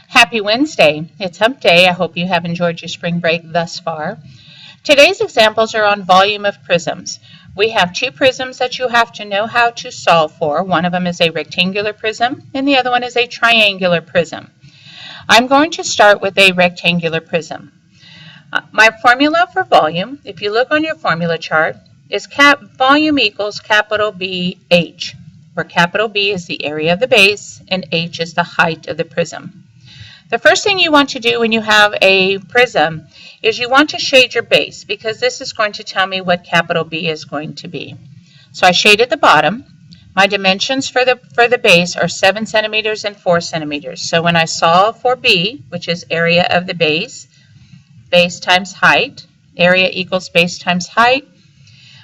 Happy Wednesday. It's hump day. I hope you have enjoyed your spring break thus far. Today's examples are on volume of prisms. We have two prisms that you have to know how to solve for. One of them is a rectangular prism and the other one is a triangular prism. I'm going to start with a rectangular prism. My formula for volume, if you look on your formula chart, is volume equals capital BH, where capital B is the area of the base and H is the height of the prism. The first thing you want to do when you have a prism is you want to shade your base, because this is going to tell me what capital B is going to be. So I shaded the bottom. My dimensions for the base are 7 centimeters and 4 centimeters. So when I solve for B, which is area of the base times height, area equals base times height,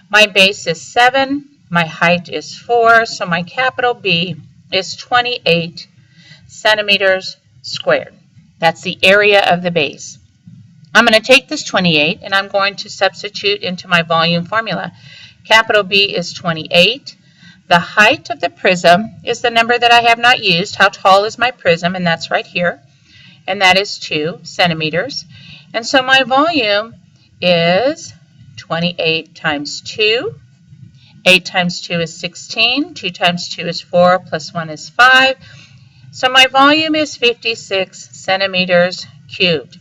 my base is 7, my height is 4, so my capital B is 28 centimeters squared. That's the area of the base. I'm going to take this 28 and I'm going to substitute into my volume formula. Capital B is 28. The height of the prism is the number that I have not used. How tall is my prism? And that's right here. And that is 2 centimeters. And so my volume is 28 times 2. 8 times 2 is 16. 2 times 2 is 4 plus 1 is 5. So my volume is 56 centimeters cubed.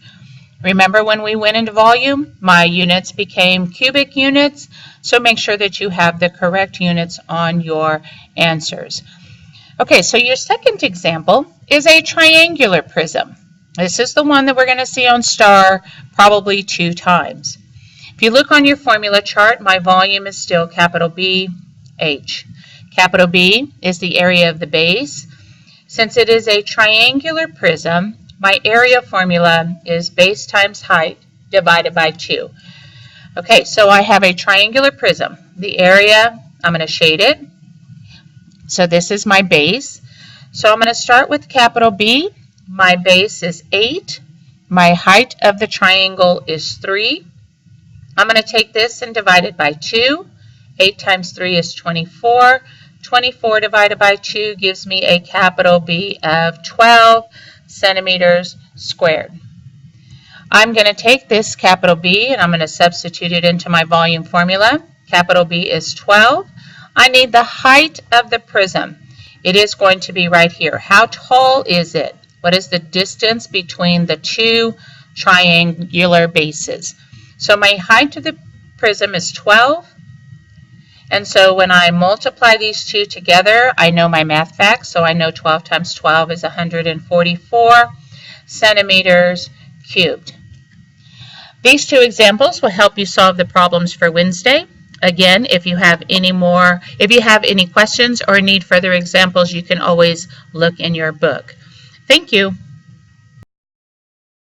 Remember when we went into volume, my units became cubic units, so make sure that you have the correct units on your answers. Okay, so your second example is a triangular prism. This is the one that we're going to see on STAR probably 2 times. If you look on your formula chart, my volume is still capital B, H. Capital B is the area of the base. Since it is a triangular prism, my area formula is base times height divided by 2. Okay, so I have a triangular prism. The area, I'm going to shade it. So this is my base. So I'm going to start with capital B. My base is 8. My height of the triangle is 3. I'm going to take this and divide it by 2. 8 times 3 is 24. 24 divided by 2 gives me a capital B of 12 centimeters squared. I'm going to take this capital B and I'm going to substitute it into my volume formula. Capital B is 12. I need the height of the prism. It is going to be right here. How tall is it? What is the distance between the two triangular bases? So my height of the prism is 12. And so when I multiply these two together, I know my math facts. So I know 12 times 12 is 144 centimeters cubed. These two examples will help you solve the problems for Wednesday. Again, if you have any questions or need further examples, you can always look in your book. Thank you.